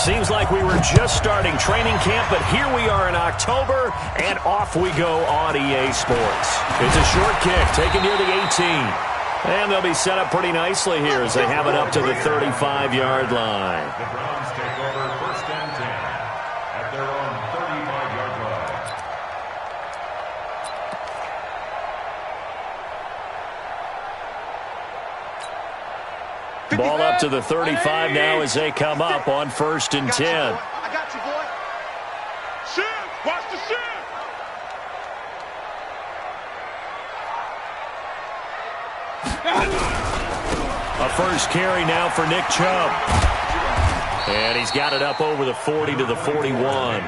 Seems like we were just starting training camp, but here we are in October, and off we go on EA Sports. It's a short kick taken near the 18. And they'll be set up pretty nicely here as they have it up to the 35-yard line. The Browns take over 1st and 10 at their own 35-yard line. Ball up to the 35 now as they come up on 1st and 10. I got you, boy. Shoot! Watch the shoot! A first carry now for Nick Chubb. And he's got it up over the 40 to the 41.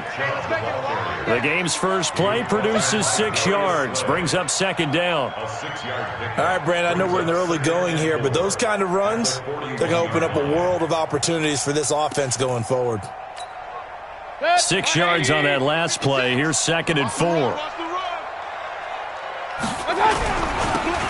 The game's first play produces 6 yards. Brings up 2nd down. All right, Brandon, I know we're in the early going here, but those kind of runs, they're going to open up a world of opportunities for this offense going forward. 6 yards on that last play. Here's 2nd and 4.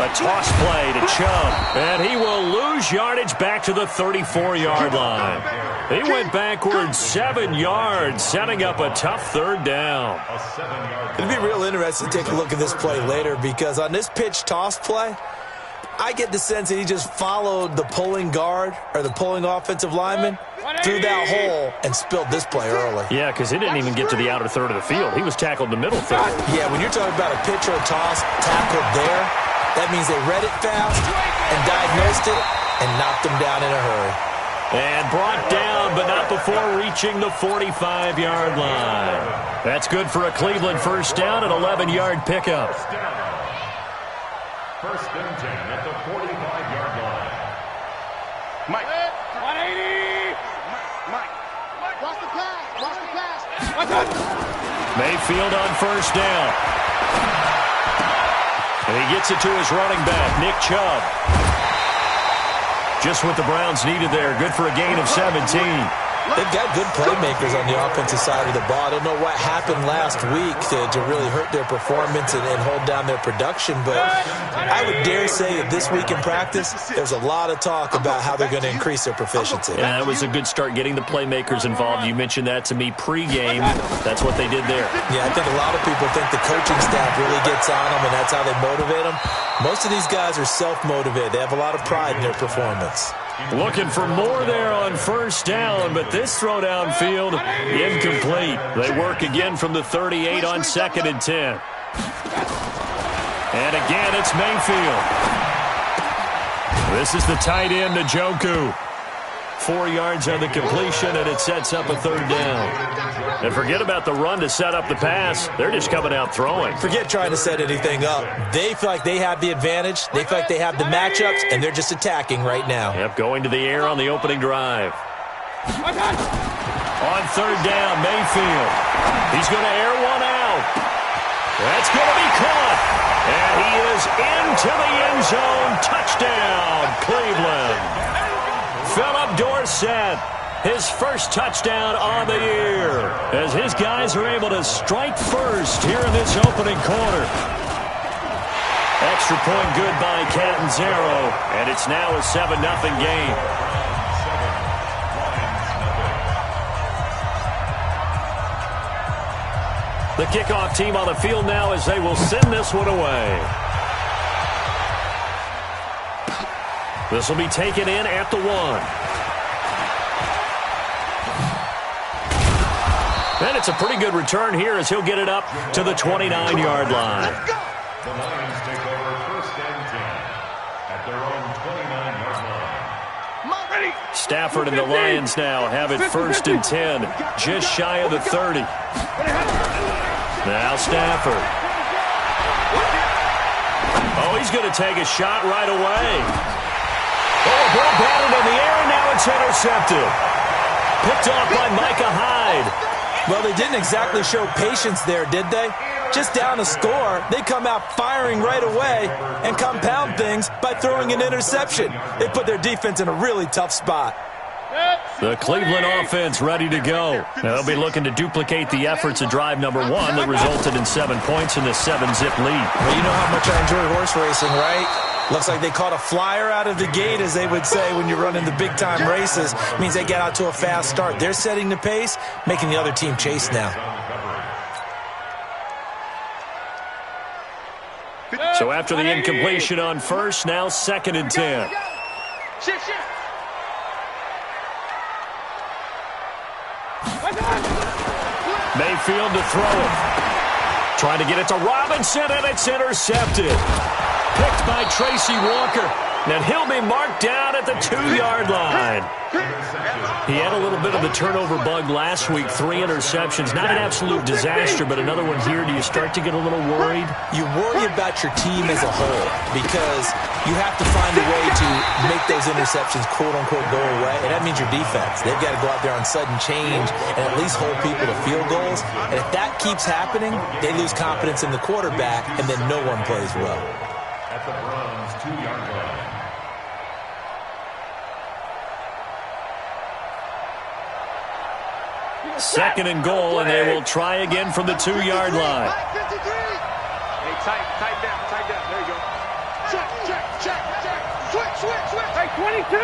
A toss play to Chubb, and he will lose yardage back to the 34-yard line. He went backwards 7 yards, setting up a tough 3rd down. It'd be real interesting to take a look at this play later because on this pitch toss play, I get the sense that he just followed the pulling guard or the pulling offensive lineman through that hole and spilled this play early. Yeah, because he didn't even get to the outer third of the field. He was tackled in the middle third. Yeah, when you're talking about a pitch or a toss tackled there, that means they read it fast and diagnosed it and knocked him down in a hurry. And brought down, but not before reaching the 45-yard line. That's good for a Cleveland first down, an 11-yard pickup. 1st and 10 at the 45-yard line. Mike. 180. Mike. Watch the pass. Watch the pass. Mayfield on first down. And he gets it to his running back, Nick Chubb. Just what the Browns needed there. Good for a gain of 17. They've got good playmakers on the offensive side of the ball. I don't know what happened last week to really hurt their performance and hold down their production, but I would dare say that this week in practice, there's a lot of talk about how they're going to increase their proficiency. Yeah, that was a good start getting the playmakers involved. You mentioned that to me pregame. That's what they did there. Yeah, I think a lot of people think the coaching staff really gets on them, and that's how they motivate them. Most of these guys are self-motivated. They have a lot of pride in their performance. Looking for more there on first down, but this throw downfield incomplete. They work again from the 38 on 2nd and 10. And again, it's Mayfield. This is the tight end, Njoku. 4 yards on the completion, and it sets up a 3rd down. And forget about the run to set up the pass. They're just coming out throwing. Forget trying to set anything up. They feel like they have the advantage. They feel like they have the matchups, and they're just attacking right now. Yep, going to the air on the opening drive. On 3rd down, Mayfield. He's going to air one out. That's going to be caught. And he is into the end zone. Touchdown, Cleveland. Philip Dorsett, his first touchdown on the year, as his guys are able to strike first here in this opening quarter. Extra point good by Catanzaro, and it's now a 7-0 game. The kickoff team on the field now as they will send this one away. This will be taken in at the 1. And it's a pretty good return here as he'll get it up to the 29-yard line. The Lions take over 1st and 10 at their own 29-yard line. Stafford and the Lions now have it 1st and 10, just shy of the 30. Now Stafford. Oh, he's going to take a shot right away. Oh, ball batted in the air, and now it's intercepted. Picked off by Micah Hyde. Well, they didn't exactly show patience there, did they? Just down a score, they come out firing right away and compound things by throwing an interception. They put their defense in a really tough spot. The Cleveland offense ready to go. They'll be looking to duplicate the efforts of drive number 1 that resulted in 7 points in the 7-zip lead. Well, you know how much I enjoy horse racing, right? Looks like they caught a flyer out of the gate, as they would say when you're running the big-time races. It means they get out to a fast start. They're setting the pace, making the other team chase now. So after the incompletion on first, now 2nd and 10. Mayfield to throw it. Trying to get it to Robinson, and it's intercepted. Picked by Tracy Walker. And he'll be marked down at the 2-yard line. He had a little bit of the turnover bug last week, 3 interceptions. Not an absolute disaster, but another one here. Do you start to get a little worried? You worry about your team as a whole because you have to find a way to make those interceptions, quote-unquote, go away, and that means your defense. They've got to go out there on sudden change and at least hold people to field goals. And if that keeps happening, they lose confidence in the quarterback, and then no one plays well. At the Browns' 2-yard line. Second and goal, and they will try again from the 2-yard line. Hey, tight down. There you go. Check. Switch. Hey, 22.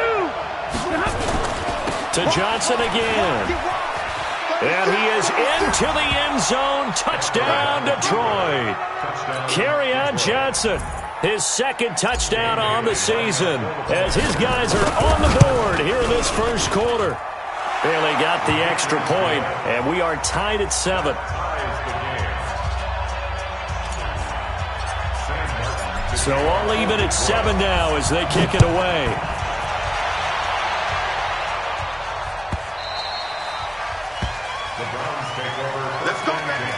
To Johnson again. And he is into the end zone. Touchdown, Detroit. Kerryon Johnson, his 2nd touchdown on the season, as his guys are on the board here in this first quarter. Barely got the extra point, and we are tied at 7. So all even at 7 now as they kick it away. The Browns take over. Let's go, man.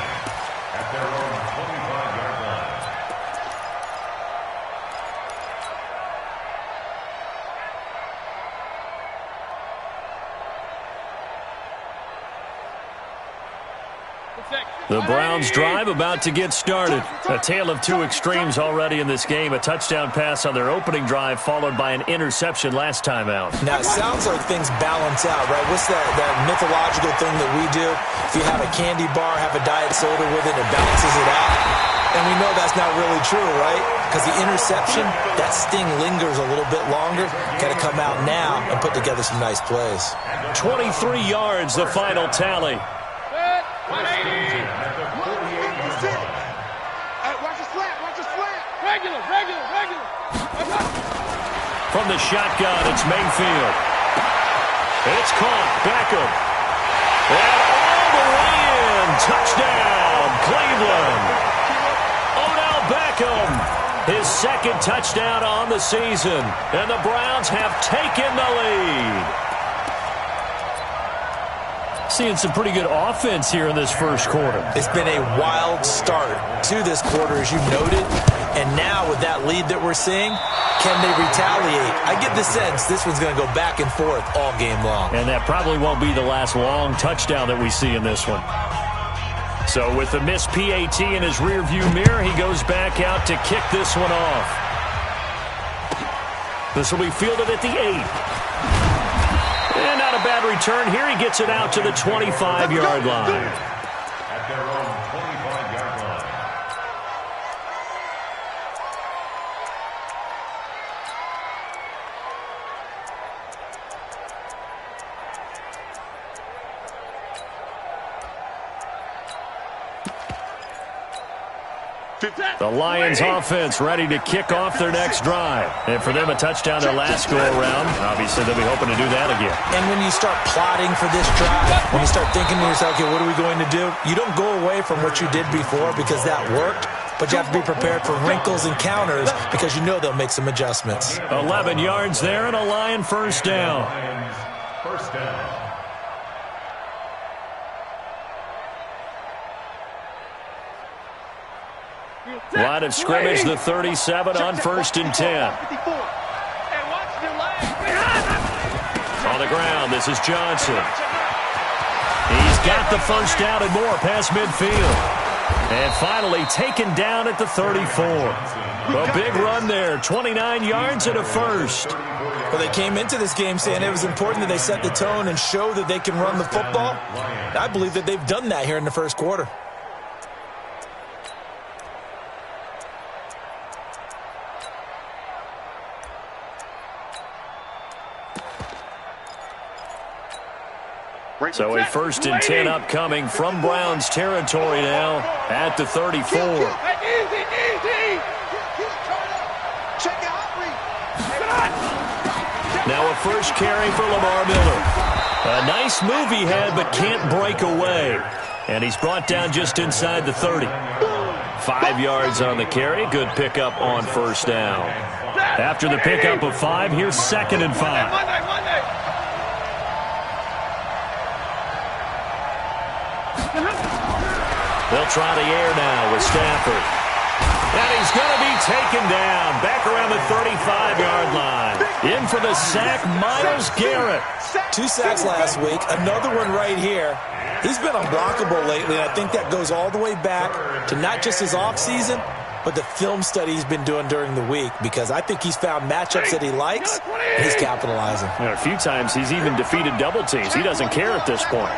At their own 25-yard line. The Browns drive about to get started. A tale of two extremes already in this game. A touchdown pass on their opening drive followed by an interception last time out. Now, it sounds like things balance out, right? What's that mythological thing that we do? If you have a candy bar, have a diet soda with it, it balances it out. And we know that's not really true, right? Because the interception, that sting lingers a little bit longer. Got to come out now and put together some nice plays. 23 yards, the final tally. Watch the slant. Regular. From the shotgun, it's Mayfield. It's caught. Beckham. And all the way in. Touchdown, Cleveland. Odell Beckham, his 2nd touchdown on the season. And the Browns have taken the lead. Seeing some pretty good offense here in this first quarter. It's been a wild start to this quarter, as you noted. And now with that lead that we're seeing, can they retaliate? I get the sense this one's going to go back and forth all game long. And that probably won't be the last long touchdown that we see in this one. So with the missed PAT in his rearview mirror, he goes back out to kick this one off. This will be fielded at the 8. And not a bad return here. He gets it out to the 25-yard line. At their own 25-yard line. The Lions offense ready to kick off their next drive. And for them, a touchdown their last go-around. Obviously, they'll be hoping to do that again. And when you start plotting for this drive, when you start thinking to yourself, okay, what are we going to do? You don't go away from what you did before because that worked, but you have to be prepared for wrinkles and counters because you know they'll make some adjustments. 11 yards there and a Lion first down. First down. Line of scrimmage, the 37 on 1st and 10. On the ground, this is Johnson. He's got the first down and more past midfield. And finally taken down at the 34. A big run there, 29 yards and a first. Well, they came into this game saying it was important that they set the tone and show that they can run the football. I believe that they've done that here in the first quarter. So a 1st and 10 upcoming from Browns territory now at the 34. Now a first carry for Lamar Miller. A nice move he had, but can't break away. And he's brought down just inside the 30. 5 yards on the carry. Good pickup on first down. After the pickup of 5, here's 2nd and 5. They'll try the air now with Stafford. And he's going to be taken down back around the 35-yard line. In for the sack, Myles Garrett. 2 sacks last week, another one right here. He's been unblockable lately, and I think that goes all the way back to not just his offseason, but the film study he's been doing during the week, because I think he's found matchups that he likes, and he's capitalizing. And a few times he's even defeated double teams. He doesn't care at this point.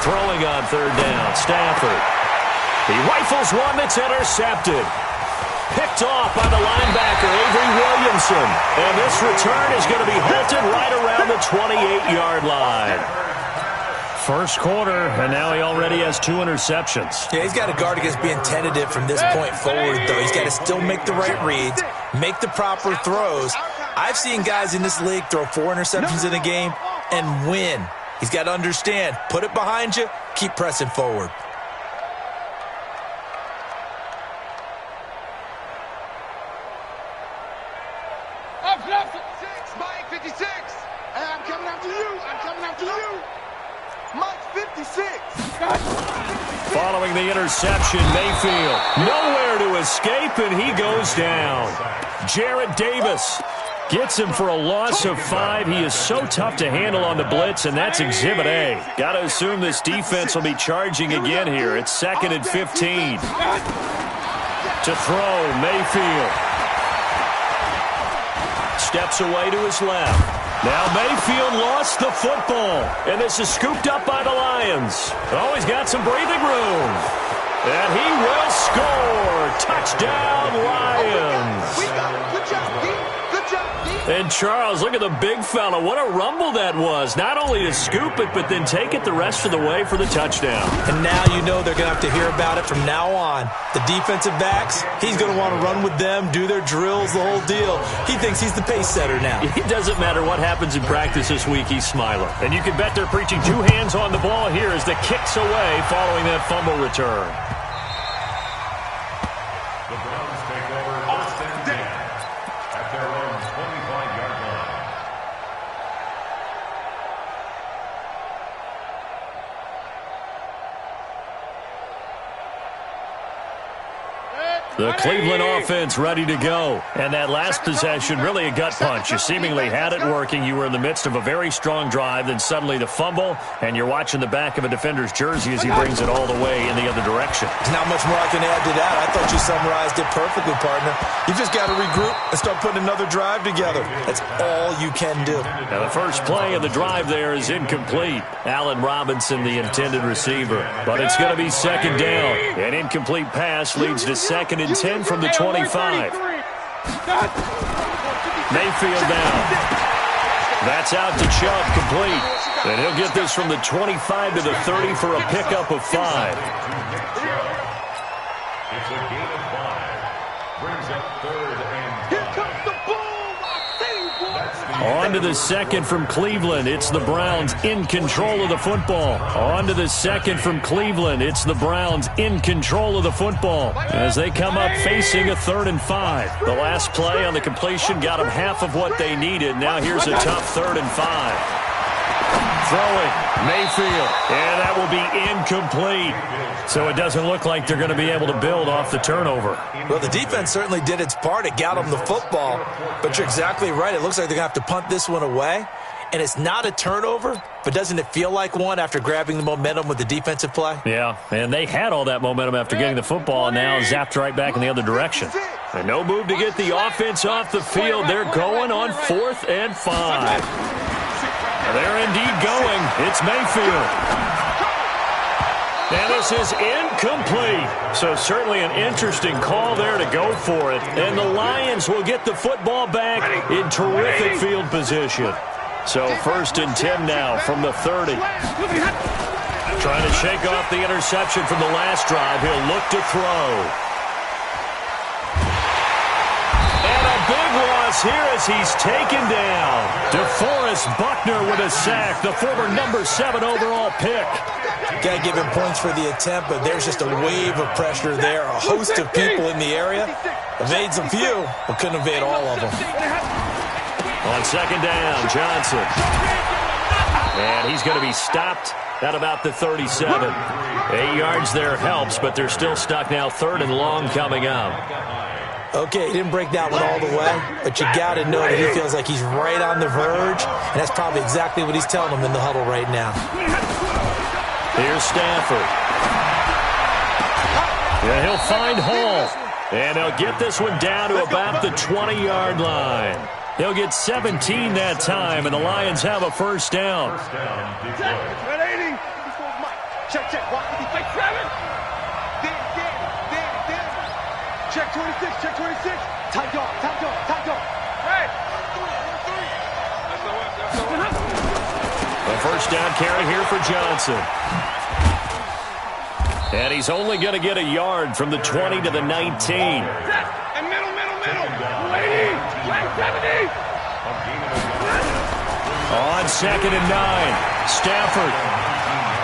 Throwing on 3rd down, Stafford. He rifles one that's intercepted. Picked off by the linebacker, Avery Williamson. And this return is going to be halted right around the 28-yard line. First quarter, and now he already has 2 interceptions. Yeah, he's got to guard against being tentative from this point forward, though. He's got to still make the right reads, make the proper throws. I've seen guys in this league throw 4 interceptions in a game and win. He's got to understand, put it behind you, keep pressing forward. Mike 56. And I'm coming after you. I'm coming after you. Mike 56. Following the interception, Mayfield nowhere to escape, and he goes down. Jarrett Davis gets him for a loss of 5. He is so tough to handle on the blitz, and that's Exhibit A. Got to assume this defense will be charging again here. It's 2nd and 15. To throw, Mayfield. Steps away to his left. Now Mayfield lost the football, and this is scooped up by the Lions. Oh, he's got some breathing room. And he will score. Touchdown, Lions. Good job, Pete. Good job, Pete. And Charles, look at the big fella. What a rumble that was. Not only to scoop it, but then take it the rest of the way for the touchdown. And now you know they're going to have to hear about it from now on. The defensive backs, he's going to want to run with them, do their drills, the whole deal. He thinks he's the pace setter now. It doesn't matter what happens in practice this week, he's smiling. And you can bet they're preaching 2 hands on the ball here as the kick's away following that fumble return. The Browns take over 1st and 10 at their own 25-yard line. The Cleveland offense ready to go. And that last possession, really a gut punch. You seemingly had it working. You were in the midst of a very strong drive, then suddenly the fumble, and you're watching the back of a defender's jersey as he brings it all the way in the other direction. There's not much more I can add to that. I thought you summarized it perfectly, partner. You just got to regroup and start putting another drive together. That's all you can do. Now the first play of the drive there is incomplete. Allen Robinson, the intended receiver. But it's going to be 2nd down. An incomplete pass leads to 2nd and 10 from the 25. Mayfield down. That's out to Chubb, complete. And he'll get this from the 25 to the 30 for a pickup of 5. It's a gain of 5. Brings up 3rd and 5. Here comes the ball. On to the 2nd from Cleveland. It's the Browns in control of the football. On to the 2nd from Cleveland. It's the Browns in control of the football as they come up facing a 3rd and 5. The last play on the completion got them half of what they needed. Now here's a tough 3rd and 5. Throwing, Mayfield, and that will be incomplete. So it doesn't look like they're going to be able to build off the turnover. Well, the defense certainly did its part. It got them the football. But you're exactly right. It looks like they're going to have to punt this one away. And it's not a turnover, but doesn't it feel like one after grabbing the momentum with the defensive play? Yeah, and they had all that momentum after getting the football, and now zapped right back in the other direction. And no move to get the offense off the field. They're going on 4th and 5. They're indeed going. It's Mayfield. And this is incomplete. So certainly an interesting call there to go for it. And the Lions will get the football back in terrific field position. So 1st and 10 now from the 30. Trying to shake off the interception from the last drive. He'll look to throw. And a big loss here as he's taken down. DeForest Buckner with a sack, the former number 7 overall pick. Got to give him points for the attempt, but there's just a wave of pressure there. A host of people in the area. Evades a few, but couldn't evade all of them. On 2nd down, Johnson. And he's going to be stopped at about the 37. 8 yards there helps, but they're still stuck now. 3rd and long coming up. Okay, he didn't break that one all the way, but you got to know that he feels like he's right on the verge, and that's probably exactly what he's telling them in the huddle right now. Here's Stafford. And he'll find Hall. And he'll get this one down to about the 20-yard line. He'll get 17 that time, and the Lions have a 1st down. Check. Check 26, check 26. Tight dog. Hey. A 1st down carry here for Johnson. And he's only going to get a yard from the 20 to the 19. And middle. Lady, 70. On 2nd and 9, Stafford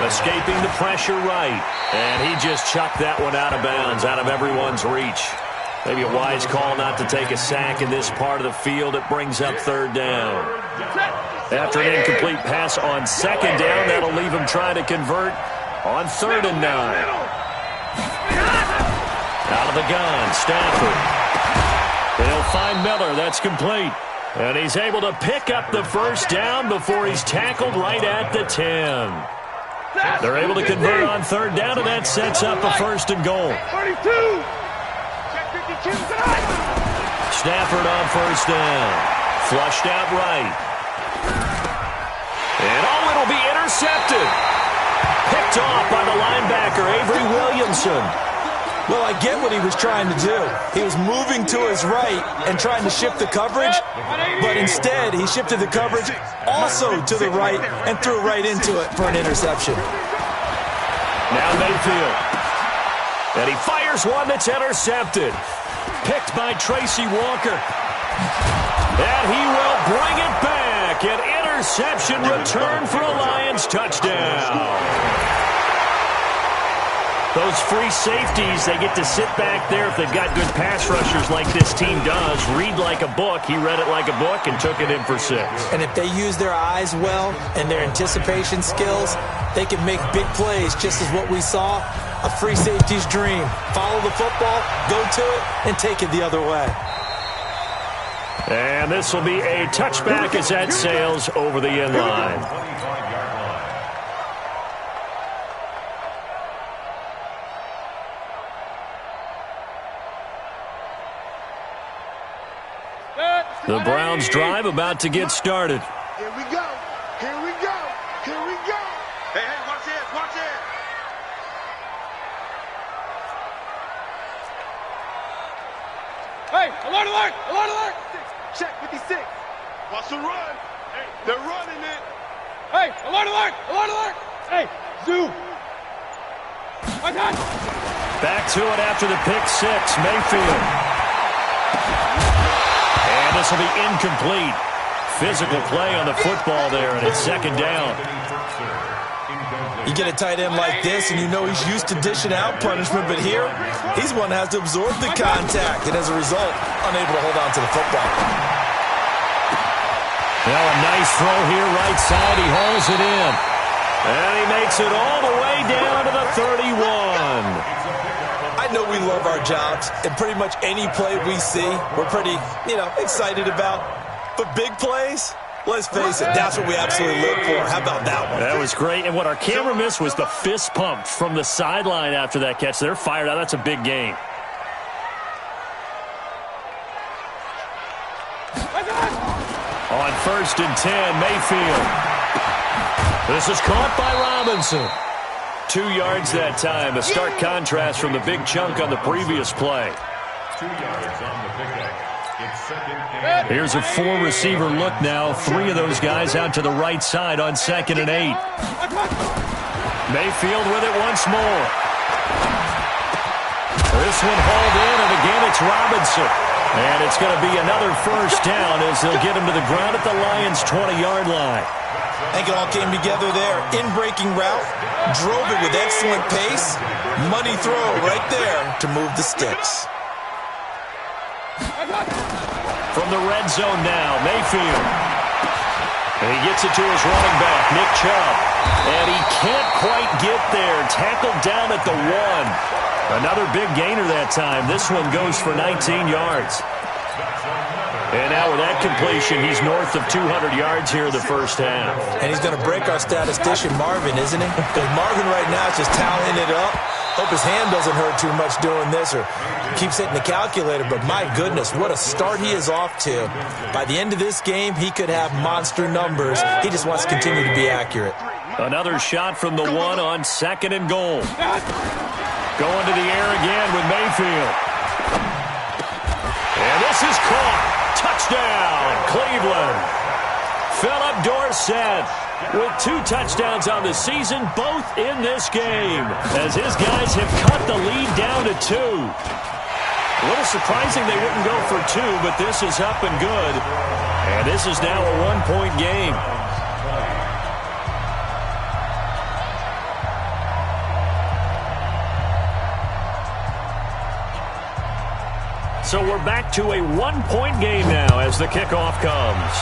escaping the pressure right. And he just chucked that one out of bounds, out of everyone's reach. Maybe a wise call not to take a sack in this part of the field. It brings up 3rd down. After an incomplete pass on 2nd down, that'll leave him trying to convert on 3rd and 9. Out of the gun, Stafford. They'll find Miller. That's complete. And he's able to pick up the 1st down before he's tackled right at the 10. They're able to convert on 3rd down, and that sets up a 1st and goal. 32. Stafford on 1st down. Flushed out right. And it'll be intercepted. Picked off by the linebacker, Avery Williamson. Well, I get what he was trying to do. He was moving to his right and trying to shift the coverage, but instead he shifted the coverage also to the right and threw right into it for an interception. Now Mayfield. And he fires one that's intercepted. Picked by Tracy Walker. And he will bring it back. An interception return for a Lions touchdown. Those free safeties, they get to sit back there if they've got good pass rushers like this team does. Read like a book. He read it like a book and took it in for 6. And if they use their eyes well and their anticipation skills, they can make big plays, just as what we saw. A free safety's dream. Follow the football, go to it, and take it the other way. And this will be a touchback as that sails over the end line. The Browns drive about to get started. Here we go. Hey, watch it. Hey, alert. Check 56. Watch the run. Hey, they're running it. Hey, alert. Hey, zoom. Back to it after the pick 6, Mayfield. And this will be incomplete. Physical play on the football there, and it's 2nd down. You get a tight end like this, and you know he's used to dishing out punishment, but here, he's one that has to absorb the contact, and as a result, unable to hold on to the football. Well, a nice throw here, right side. He hauls it in. And he makes it all the way down to the 31. I know we love our jobs, and pretty much any play we see, we're pretty, excited about. But big plays, let's face it, that's what we absolutely live for. How about that one? That was great. And what our camera missed was the fist pump from the sideline after that catch. They're fired out. That's a big gain. On 1st and 10, Mayfield. This is caught by Robinson. 2 yards that time. A stark contrast from the big chunk on the previous play. 2 yards on the pickup. It's second and 8. Here's a 4-receiver look now. 3 of those guys out to the right side on 2nd and 8. Mayfield with it once more. This one hauled in, and again it's Robinson. And it's going to be another first down as they'll get him to the ground at the Lions' 20-yard line. I think it all came together there. In-breaking route, drove it with excellent pace. Money throw right there to move the sticks. From the red zone now, Mayfield. And he gets it to his running back, Nick Chubb. And he can't quite get there. Tackled down at the 1. Another big gainer that time. This one goes for 19 yards. And now with that completion, he's north of 200 yards here in the first half. And he's going to break our statistician, Marvin, isn't he? Because Marvin right now is just tallying it up. Hope his hand doesn't hurt too much doing this or keeps hitting the calculator. But my goodness, what a start he is off to. By the end of this game, he could have monster numbers. He just wants to continue to be accurate. Another shot from the 1 on 2nd and goal. Going to the air again with Mayfield. And this is caught. Touchdown, Cleveland. Philip Dorsett with 2 touchdowns on the season, both in this game, as his guys have cut the lead down to 2. A little surprising they wouldn't go for 2, but this is up and good. And this is now a 1-point game. So we're back to a 1-point game now as the kickoff comes.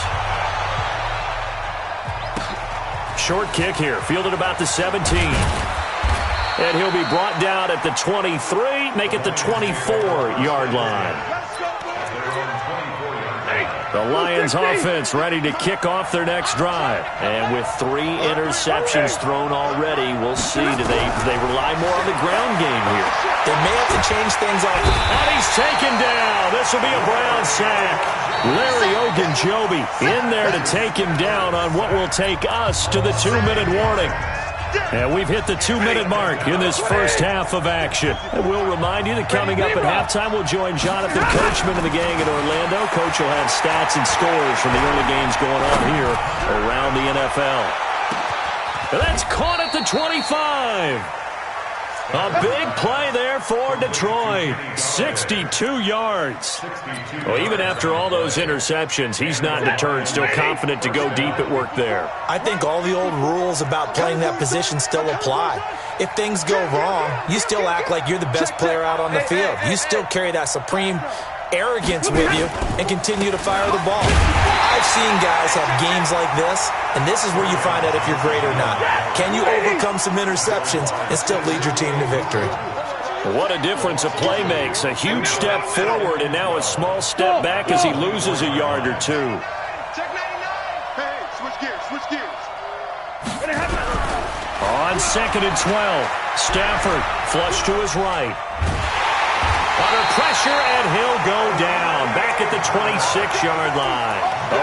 Short kick here, fielded about the 17. And he'll be brought down at the 23, make it the 24-yard line. The Lions offense ready to kick off their next drive. And with 3 interceptions thrown already, we'll see. Do they rely more on the ground game here? They may have to change things up. And he's taken down. This will be a Brown sack. Larry Ogunjobi in there to take him down on what will take us to the 2-minute warning. And we've hit the 2-minute mark in this first half of action. And we'll remind you that coming up at halftime, we'll join Jonathan Coachman and the gang in Orlando. Coach will have stats and scores from the early games going on here around the NFL. And that's caught at the 25. A big play there for Detroit. 62 yards. Well, even after all those interceptions, he's not deterred, still confident to go deep at work there. I think all the old rules about playing that position still apply. If things go wrong, you still act like you're the best player out on the field. You still carry that supreme arrogance with you and continue to fire the ball. I've seen guys have games like this, and this is where you find out if you're great or not. Can you overcome some interceptions and still lead your team to victory? What a difference a play makes. A huge step forward and now a small step back as he loses a yard or 2. Check 99. Hey, switch gears. On 2nd and 12, Stafford flush to his right. Under pressure, and he'll go down. Back at the 26-yard line.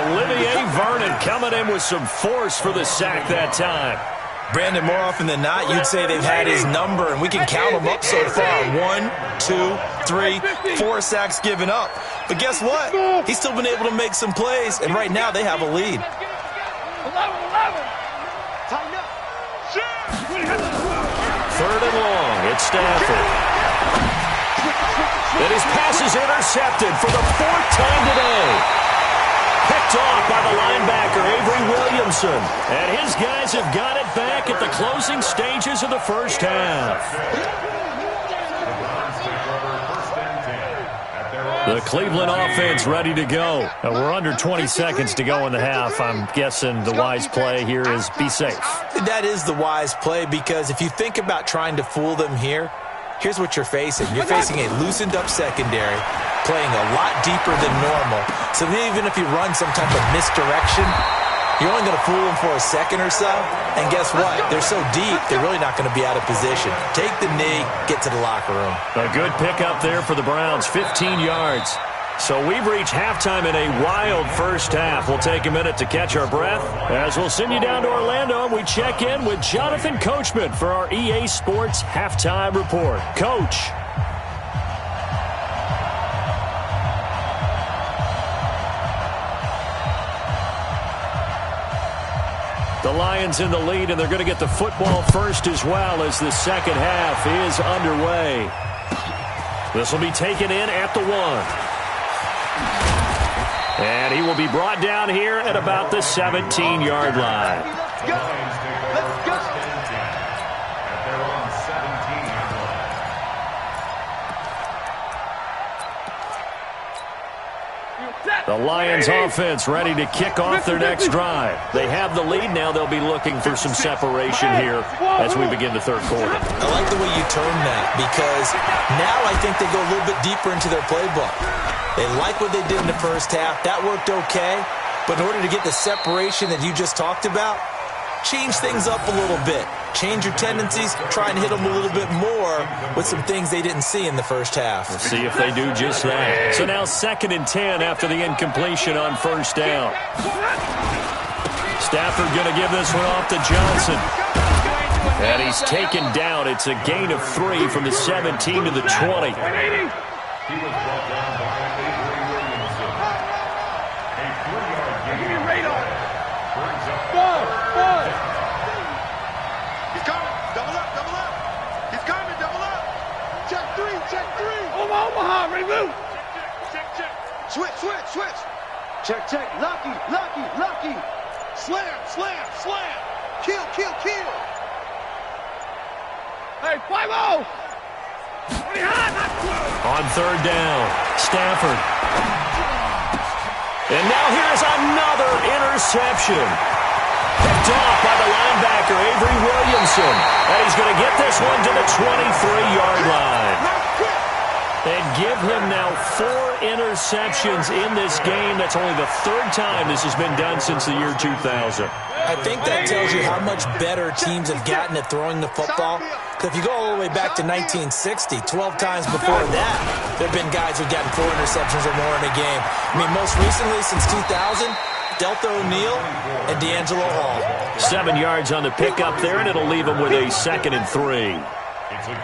Olivier Vernon coming in with some force for the sack that time. Brandon, more often than not, you'd say they've had his number, and we can count them up so far. 1, 2, 3, 4 sacks given up. But guess what? He's still been able to make some plays, and right now they have a lead. 11. Tighten up. 3rd and long. It's Stafford. And his pass is intercepted for the 4th time today. Picked off by the linebacker, Avery Williamson. And his guys have got it back at the closing stages of the first half. The Cleveland offense ready to go. We're under 20 seconds to go in the half. I'm guessing the wise play here is be safe. That is the wise play, because if you think about trying to fool them here, here's what you're facing. You're facing a loosened-up secondary, playing a lot deeper than normal. So even if you run some type of misdirection, you're only going to fool them for a second or so. And guess what? They're so deep, they're really not going to be out of position. Take the knee, get to the locker room. A good pickup there for the Browns, 15 yards. So we've reached halftime in a wild first half. We'll take a minute to catch our breath as we'll send you down to Orlando and we check in with Jonathan Coachman for our EA Sports Halftime Report. Coach. The Lions in the lead, and they're going to get the football first as well as the second half is underway. This will be taken in at the 1. And he will be brought down here at about the 17-yard line. Let's go. Let's go. At their own 17-yard line. The Lions offense ready to kick off their next drive. They have the lead now. They'll be looking for some separation here as we begin the third quarter. I like the way you term that because now I think they go a little bit deeper into their playbook. They like what they did in the first half. That worked okay. But in order to get the separation that you just talked about, change things up a little bit. Change your tendencies. Try and hit them a little bit more with some things they didn't see in the first half. We'll see if they do just that. So now 2nd and 10 after the incompletion on first down. Stafford going to give this one off to Johnson. And he's taken down. It's a gain of 3 from the 17 to the 20. He was brought down by Avery Williamson. A 3-yard gain. Brings up Ball. He's coming. Double up, double up. He's coming, double up. Check 3, check 3. Omaha, ready, move. Check. Switch. Check. Lucky. Slam. Kill. Hey, 5-0. On third down, Stafford. And now here's another interception. Picked off by the linebacker, Avery Williamson. And he's going to get this one to the 23-yard line. And give him now 4 interceptions in this game. That's only the 3rd time this has been done since the year 2000. I think that tells you how much better teams have gotten at throwing the football. Because if you go all the way back to 1960, 12 times before that, there have been guys who've gotten 4 interceptions or more in a game. I mean, most recently, since 2000, Delta O'Neal and D'Angelo Hall. 7 yards on the pickup there, and it'll leave him with a 2nd and 3.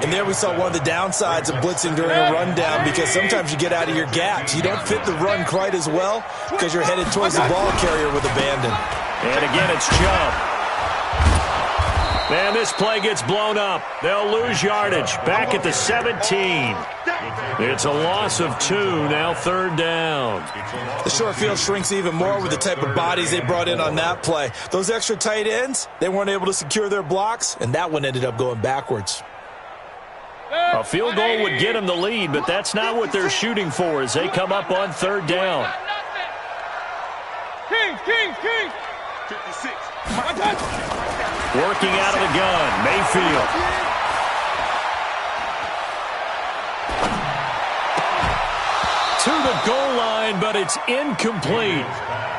And there we saw one of the downsides of blitzing during a rundown because sometimes you get out of your gaps. You don't fit the run quite as well because you're headed towards the ball carrier with abandon. And again, it's Chubb. And this play gets blown up. They'll lose yardage. Back at the 17. It's a loss of 2, now 3rd down. The short field shrinks even more with the type of bodies they brought in on that play. Those extra tight ends, they weren't able to secure their blocks, and that one ended up going backwards. A field goal would get them the lead, but that's not what they're shooting for as they come up on 3rd down. King. 56. Working out of the gun, Mayfield. To the goal line, but it's incomplete.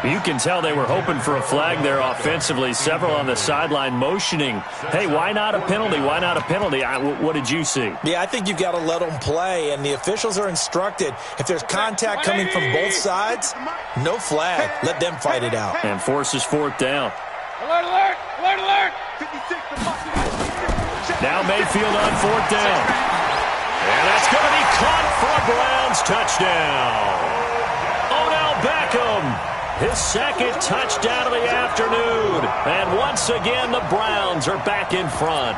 You can tell they were hoping for a flag there offensively. Several on the sideline motioning, hey, why not a penalty? Why not a penalty? What did you see? Yeah, I think you've got to let them play, and the officials are instructed if there's contact coming from both sides, no flag. Let them fight it out. And forces 4th down. Alert. 56. Now Mayfield on 4th down. And that's going to be caught for a Browns touchdown. Odell Beckham. His 2nd touchdown of the afternoon. And once again, the Browns are back in front.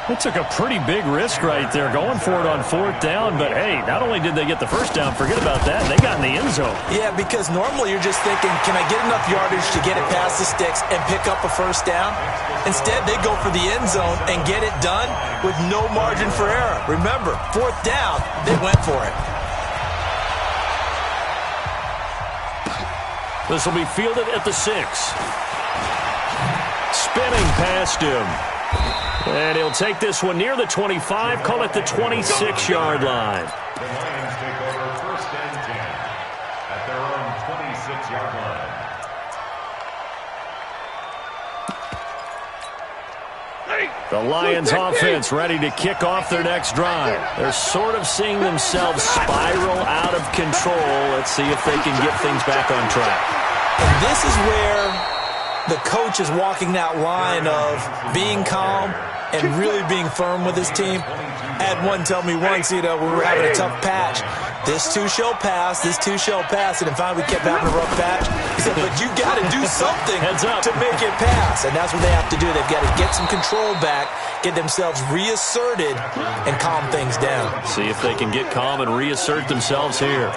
They took a pretty big risk right there going for it on 4th down. But, hey, not only did they get the first down, forget about that, they got in the end zone. Yeah, because normally you're just thinking, can I get enough yardage to get it past the sticks and pick up a first down? Instead, they go for the end zone and get it done with no margin for error. Remember, 4th down, they went for it. This will be fielded at the 6. Spinning past him. And he'll take this one near the 25, call it the 26-yard line. The Lions take over 1st and 10 at their own 26-yard line. Hey! The Lions offense ready to kick off their next drive. They're sort of seeing themselves spiral out of control. Let's see if they can get things back on track. And this is where the coach is walking that line of being calm and really being firm with his team. I had one tell me once, we were having a tough patch. This too shall pass, this too shall pass. And finally we kept having a rough patch. He said, but you got to do something to make it pass. And that's what they have to do. They've got to get some control back, get themselves reasserted, and calm things down. See if they can get calm and reassert themselves here.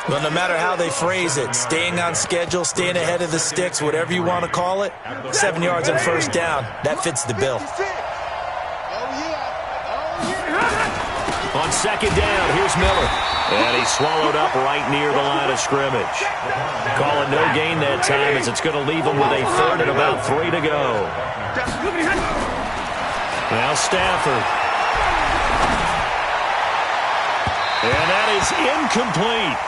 Well, no matter how they phrase it, staying on schedule, staying ahead of the sticks, whatever you want to call it, 7 yards on first down, that fits the bill. On second down, here's Miller. And he's swallowed up right near the line of scrimmage. Call it no gain that time as it's going to leave him with a third and about 3 to go. Now Stafford. And that is incomplete.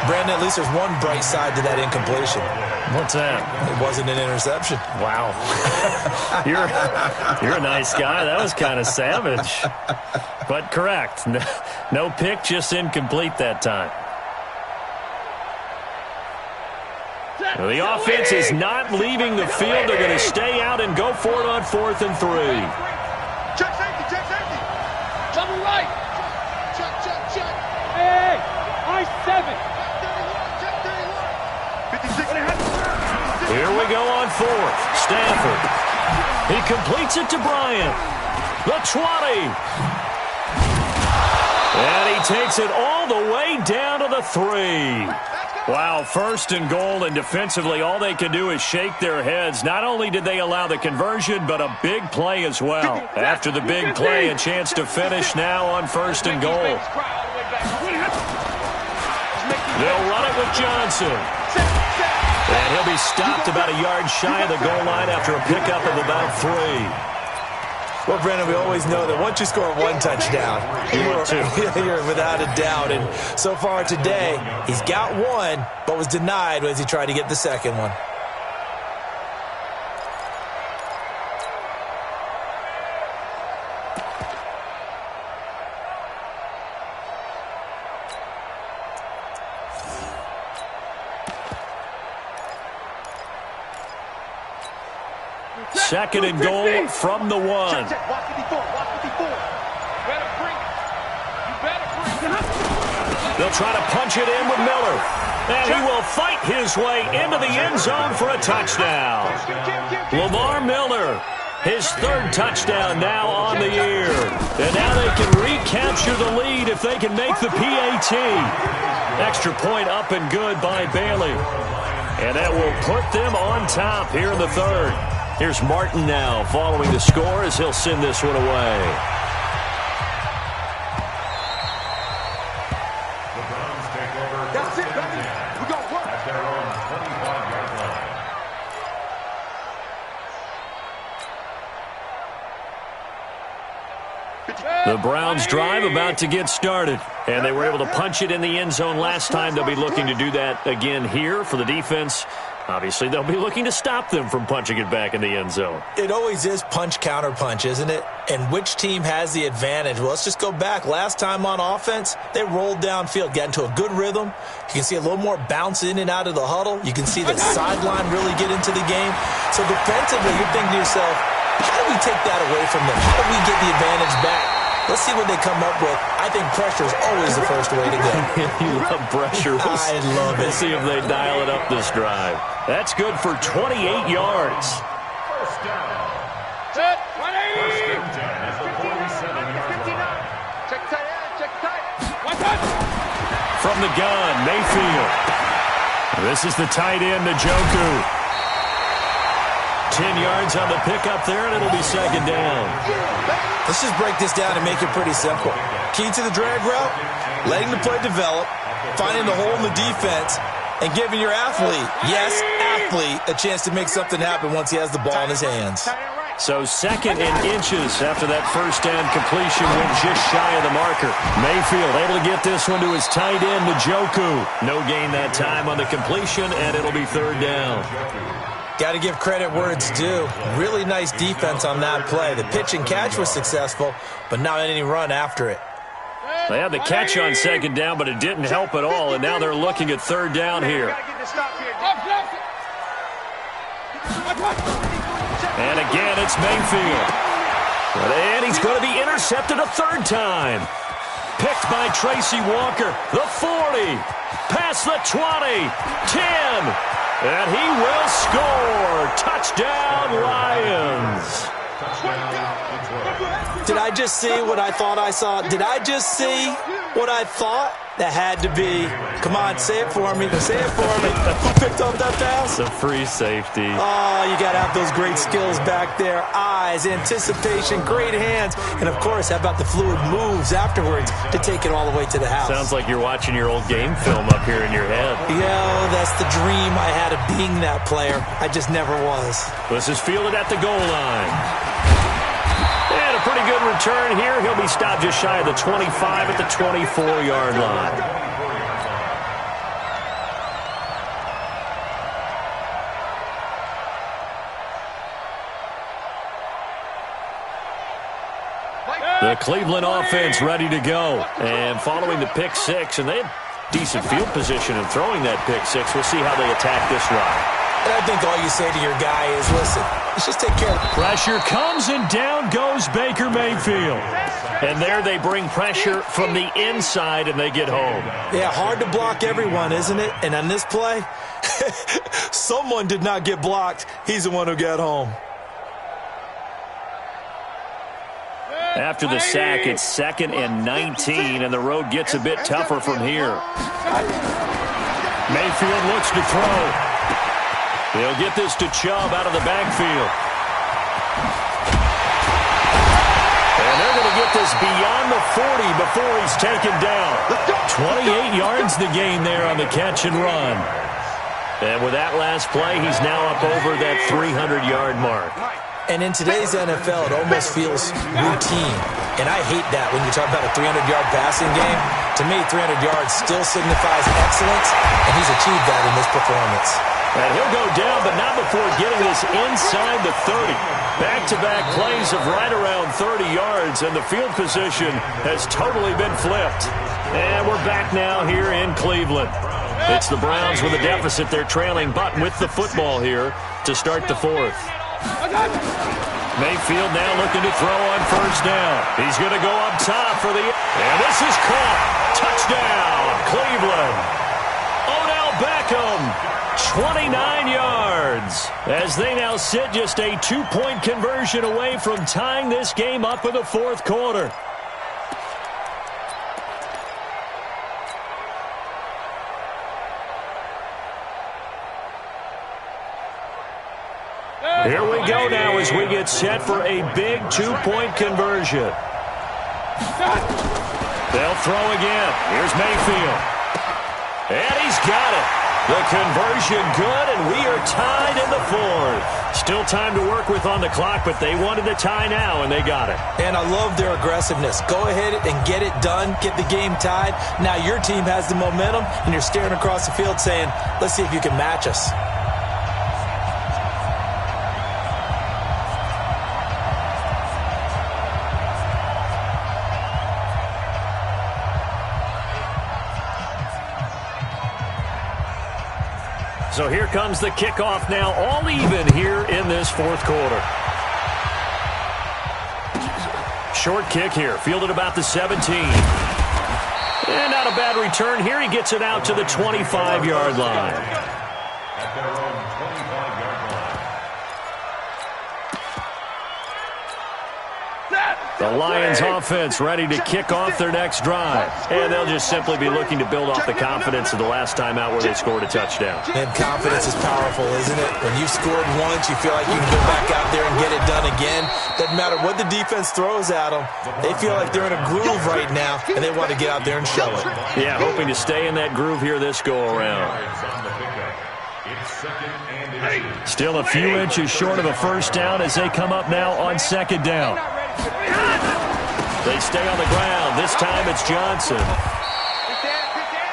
Brandon, at least there's one bright side to that incompletion. What's that? It wasn't an interception. Wow. You're a nice guy. That was kind of savage. But correct. No pick, just incomplete that time. Well, the offense is not leaving the field. They're going to stay out and go for it on 4th and 3. Check safety, check safety. Double right. Check, check, check. Hey, I-7. Here we go on 4th. Stafford. He completes it to Bryant. The 20. And he takes it all the way down to the 3. Wow, 1st and goal, and defensively all they can do is shake their heads. Not only did they allow the conversion, but a big play as well. After the big play, a chance to finish now on 1st and goal. They'll run it with Johnson. And he'll be stopped about a yard shy of the goal line after a pickup of about 3. Well, Brendan, we always know that once you score one touchdown, you're without a doubt. And so far today, he's got one, but was denied as he tried to get the second one. Second and goal from the 1. Watch 54, watch 54. Better bring it. You better bring it. They'll try to punch it in with Miller. And he will fight his way into the end zone for a touchdown. Lamar Miller, his 3rd touchdown now on the year. And now they can recapture the lead if they can make the PAT. Extra point up and good by Bailey. And that will put them on top here in the 3rd. Here's Martin now following the score as he'll send this one away. The Browns take over. That's it, baby. We're going to work. At their own 25-yard line. The Browns drive about to get started. And they were able to punch it in the end zone last time. They'll be looking to do that again here for the defense. Obviously, they'll be looking to stop them from punching it back in the end zone. It always is punch, counter punch, isn't it? And which team has the advantage? Well, let's just go back. Last time on offense, they rolled downfield, got into a good rhythm. You can see a little more bounce in and out of the huddle. You can see the sideline really get into the game. So defensively, you're thinking to yourself, how do we take that away from them? How do we get the advantage back? Let's see what they come up with. I think pressure is always the first way to go. You love pressure. I love it. We'll see if they dial it up this drive. That's good for 28 yards. First down. Set. First and 10 at the 47-yard line. Check tight end. Check tight. Watch out. From the gun, Mayfield. This is the tight end, Njoku. 10 yards on the pickup there, and it'll be second down. Let's just break this down and make it pretty simple. Key to the drag route, letting the play develop, finding the hole in the defense, and giving your athlete, yes, athlete, a chance to make something happen once he has the ball in his hands. So 2nd and inches after that first down completion went just shy of the marker. Mayfield able to get this one to his tight end, Njoku. No gain that time on the completion, and it'll be 3rd down. Got to give credit where it's due. Really nice defense on that play. The pitch and catch was successful, but not any run after it. They had the catch on second down, but it didn't help at all, and now they're looking at third down here. And again, it's Mayfield. And he's going to be intercepted a third time. Picked by Tracy Walker. The 40. Past the 20. 10. And he will score. Touchdown, Lions. Did I just see what I thought I saw? Did I just see what I thought? That had to be. Come on, say it for me. Say it for me. Who picked up that pass? The free safety. Oh, you got to have those great skills back there. Eyes, anticipation, great hands. And, of course, how about the fluid moves afterwards to take it all the way to the house? Sounds like you're watching your old game film up here in your head. Yeah, that's the dream I had of being that player. I just never was. This is fielded at the goal line. And a pretty good return here. He'll be stopped just shy of the 25 at the 24-yard line. The Cleveland offense ready to go. And following the pick six, and they have decent field position in throwing that pick six. We'll see how they attack this ride. And I think all you say to your guy is, listen, let's just take care of it. Pressure comes, and down goes Baker Mayfield. And there they bring pressure from the inside, and they get home. Yeah, hard to block everyone, isn't it? And on this play, someone did not get blocked. He's the one who got home. After the sack, it's 2nd and 19, and the road gets a bit tougher from here. Mayfield looks to throw. He'll get this to Chubb out of the backfield. And they're going to get this beyond the 40 before he's taken down. 28 yards the gain there on the catch and run. And with that last play, he's now up over that 300-yard mark. And in today's NFL, it almost feels routine. And I hate that when you talk about a 300-yard passing game. To me, 300 yards still signifies excellence, and he's achieved that in this performance. And he'll go down, but not before getting this inside the 30. Back-to-back plays of right around 30 yards, and the field position has totally been flipped. And we're back now here in Cleveland. It's the Browns with a deficit. They're trailing, but with the football here to start the fourth. Mayfield now looking to throw on first down. He's going to go up top for the... And this is caught. Touchdown, Cleveland. Odell Beckham. 29 yards as they now sit just a 2-point conversion away from tying this game up in the fourth quarter. Here we go now as we get set for a big 2-point conversion. They'll throw again. Here's Mayfield. And he's got it. The conversion good, and we are tied in the fourth. Still time to work with on the clock, but they wanted the tie now, and they got it. And I love their aggressiveness. Go ahead and get it done, get the game tied. Now your team has the momentum, and you're staring across the field saying, let's see if you can match us. So here comes the kickoff now, all even here in this fourth quarter. Short kick here, fielded about the 17. And not a bad return here. He gets it out to the 25-yard line. At their own 25-yard line. The Lions offense ready to kick off their next drive. And they'll just simply be looking to build off the confidence of the last time out where they scored a touchdown. And confidence is powerful, isn't it? When you've scored once, you feel like you can go back out there and get it done again. Doesn't matter what the defense throws at them. They feel like they're in a groove right now, and they want to get out there and show it. Yeah, hoping to stay in that groove here this go-around. Still a few inches short of a first down as they come up now on second down. They stay on the ground. This time it's Johnson.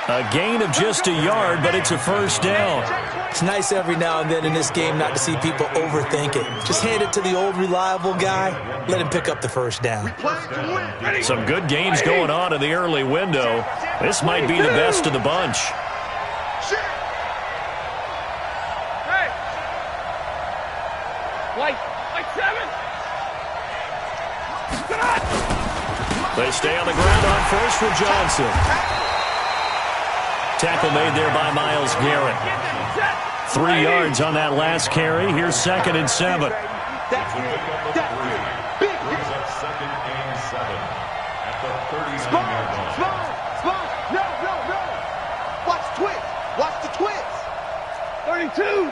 A gain of just a yard, but it's a first down. It's nice every now and then in this game not to see people overthink it. Just hand it to the old reliable guy. Let him pick up the first down. Some good games going on in the early window. This might be the best of the bunch. They stay on the ground on first for Johnson. Tackle made there by Myles Garrett. 3 yards on that last carry. Here's 2nd and 7. That's big. Brings up 2nd and 7 at the 39-yard line. Small. No. Watch the twist. Watch the twist. 32.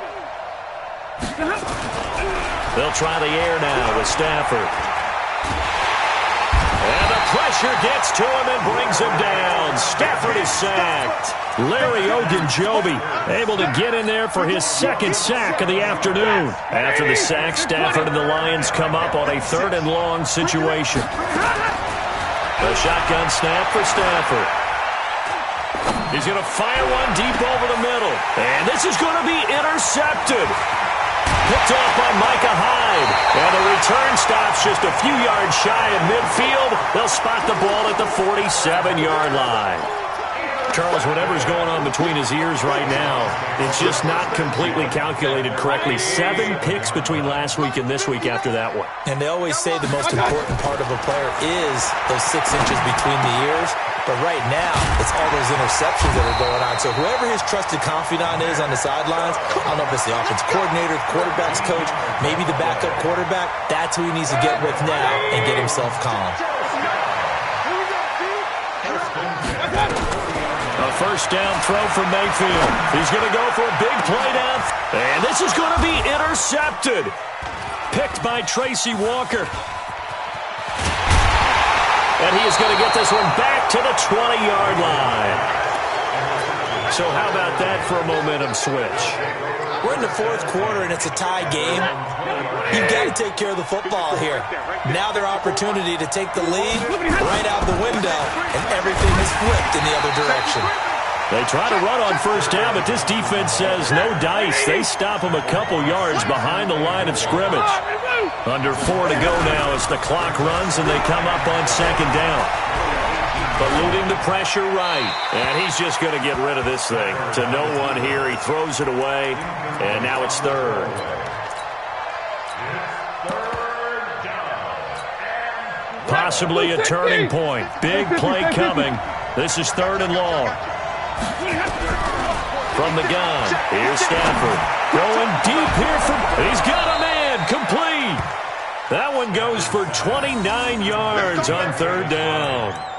They'll try the air now with Stafford. And the pressure gets to him and brings him down. Stafford is sacked. Larry Ogunjobi able to get in there for his 2nd sack of the afternoon. After the sack, Stafford and the Lions come up on a 3rd and long situation. A shotgun snap for Stafford. He's going to fire one deep over the middle. And this is going to be intercepted. Picked off by Micah Hyde. And the return stops just a few yards shy of midfield. They'll spot the ball at the 47-yard line. Charles, whatever's going on between his ears right now, it's just not completely calculated correctly. 7 picks between last week and this week after that one. And they always say the most important part of a player is those 6 inches between the ears. But right now, it's all those interceptions that are going on. So whoever his trusted confidant is on the sidelines, I don't know if it's the offensive coordinator, the quarterback's coach, maybe the backup quarterback, that's who he needs to get with now and get himself calm. A first down throw from Mayfield. He's going to go for a big play down. And this is going to be intercepted. Picked by Tracy Walker. And he is going to get this one back to the 20-yard line. So how about that for a momentum switch? We're in the 4th quarter, and it's a tie game. You've got to take care of the football here. Now their opportunity to take the lead right out the window, and everything is flipped in the other direction. They try to run on first down, but this defense says no dice. They stop them a couple yards behind the line of scrimmage. Under 4 to go now as the clock runs, and they come up on 2nd down. Eluding the pressure right. And he's just going to get rid of this thing. To no one here. He throws it away. And now it's 3rd. Possibly a turning point. Big play coming. This is 3rd and long. From the gun. Here's Stafford. Going deep here. He's got a man. Complete. That one goes for 29 yards on 3rd down.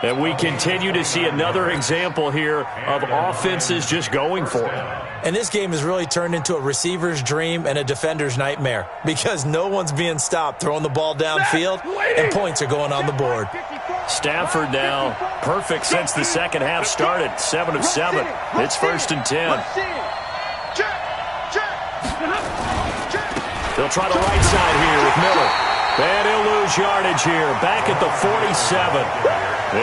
And we continue to see another example here of offenses just going for it. And this game has really turned into a receiver's dream and a defender's nightmare because no one's being stopped throwing the ball downfield, and points are going on the board. Stafford now perfect since the second half started. 7 of 7. It's 1st and 10. They'll try the right side here with Miller. And he'll lose yardage here. Back at the 47.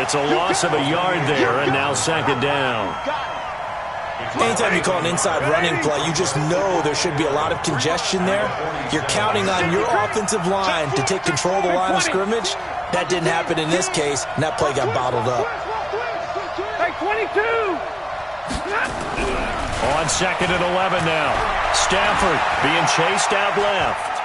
It's a loss of a yard there, and now 2nd down. Anytime you call an inside running play, you just know there should be a lot of congestion there. You're counting on your offensive line to take control of the line of scrimmage. That didn't happen in this case, and that play got bottled up. Hey, 22! On 2nd and 11 now. Stafford being chased out left.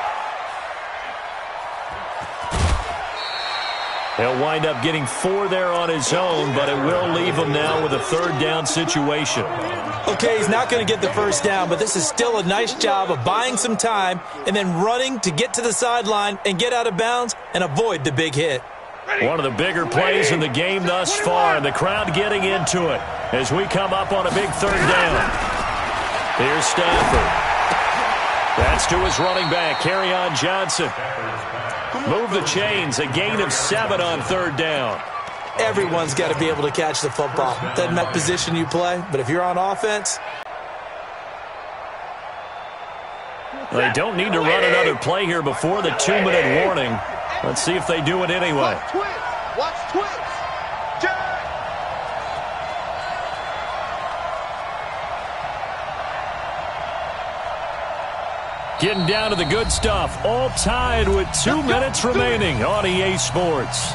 He'll wind up getting 4 there on his own, but it will leave him now with a 3rd down situation. Okay, he's not going to get the first down, but this is still a nice job of buying some time and then running to get to the sideline and get out of bounds and avoid the big hit. One of the bigger plays in the game thus far, and the crowd getting into it as we come up on a big 3rd down. Here's Stafford. That's to his running back, Kerryon Johnson. Move the chains, a gain of 7 on 3rd down. Everyone's got to be able to catch the football. Doesn't matter what position you play, but if you're on offense. They don't need to run another play here before the 2-minute warning. Let's see if they do it anyway. Watch twist. Getting down to the good stuff. All tied with 2 minutes remaining on EA Sports.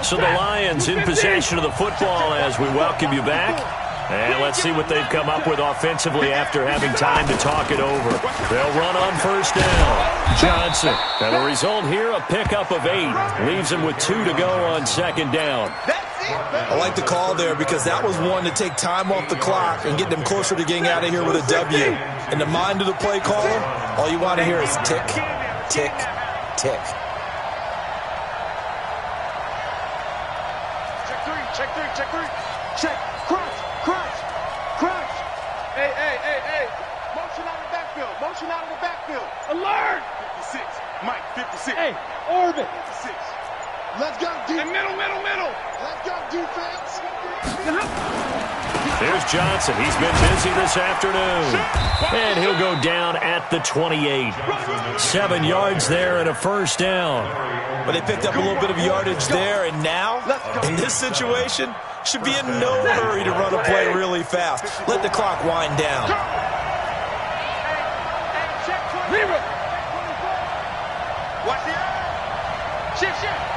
So the Lions in possession of the football as we welcome you back. And let's see what they've come up with offensively after having time to talk it over. They'll run on first down. Johnson. And the result here, a pickup of 8. Leaves him with 2 to go on second down. I like the call there because that was one to take time off the clock and get them closer to getting out of here with a W. In the mind of the play caller, all you want to hear is tick, tick, tick. Check 3, check 3, check 3. Check. Crunch, crunch, crunch. Hey. Motion out of the backfield. Motion out of the backfield. Alert! 56. Mike, 56. Hey, orbit. 56. Let's go, defense. Middle. Let's go, defense. There's Johnson. He's been busy this afternoon. And he'll go down at the 28. 7 yards there and a first down. But they picked up a little bit of yardage there, and now, in this situation, should be in no hurry to run a play really fast. Let the clock wind down. Watch the eye. Shift. Check.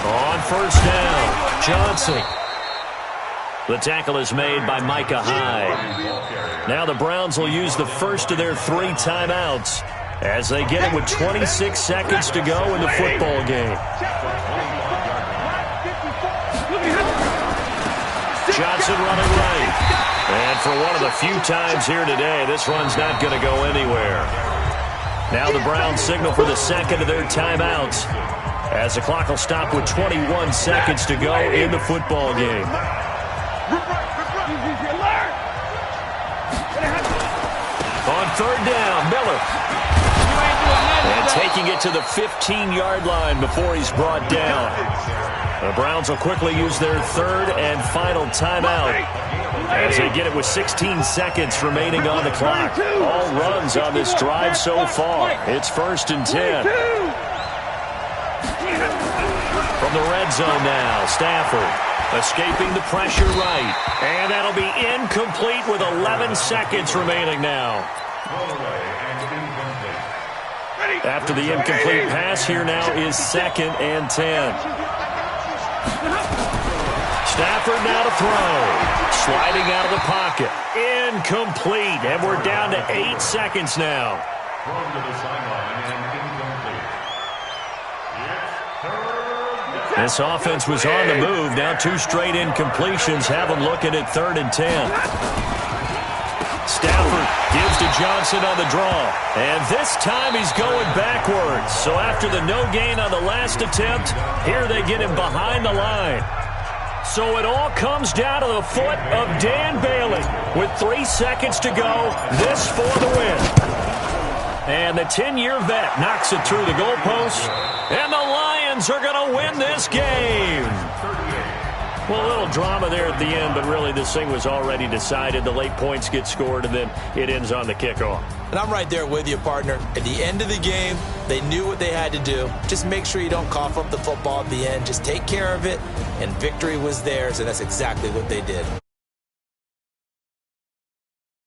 On first down, Johnson. The tackle is made by Micah Hyde. Now the Browns will use the first of their 3 timeouts as they get it with 26 seconds to go in the football game. Johnson running right. And for one of the few times here today, this run's not going to go anywhere. Now the Browns signal for the second of their timeouts as the clock will stop with 21 seconds to go in the football game. On third down, Miller. And taking it to the 15-yard line before he's brought down. The Browns will quickly use their third and final timeout as they get it with 16 seconds remaining on the clock. All runs on this drive so far. It's 1st and 10. From the red zone now, Stafford escaping the pressure right. And that'll be incomplete with 11 seconds remaining now. After the incomplete pass, here now is 2nd and 10. Stafford now to throw. Sliding out of the pocket. Incomplete. And we're down to 8 seconds now. Thrown to the sideline and incomplete. This offense was on the move. Now 2 straight incompletions have them looking at 3rd and 10. Stafford gives to Johnson on the draw. And this time he's going backwards. So after the no gain on the last attempt, here they get him behind the line. So it all comes down to the foot of Dan Bailey. With 3 seconds to go, this for the win. And the 10-year vet knocks it through the goalposts. And the Lions are going to win this game. Well, a little drama there at the end, but really this thing was already decided. The late points get scored, and then it ends on the kickoff. And I'm right there with you, partner. At the end of the game, they knew what they had to do. Just make sure you don't cough up the football at the end. Just take care of it, and victory was theirs, and that's exactly what they did.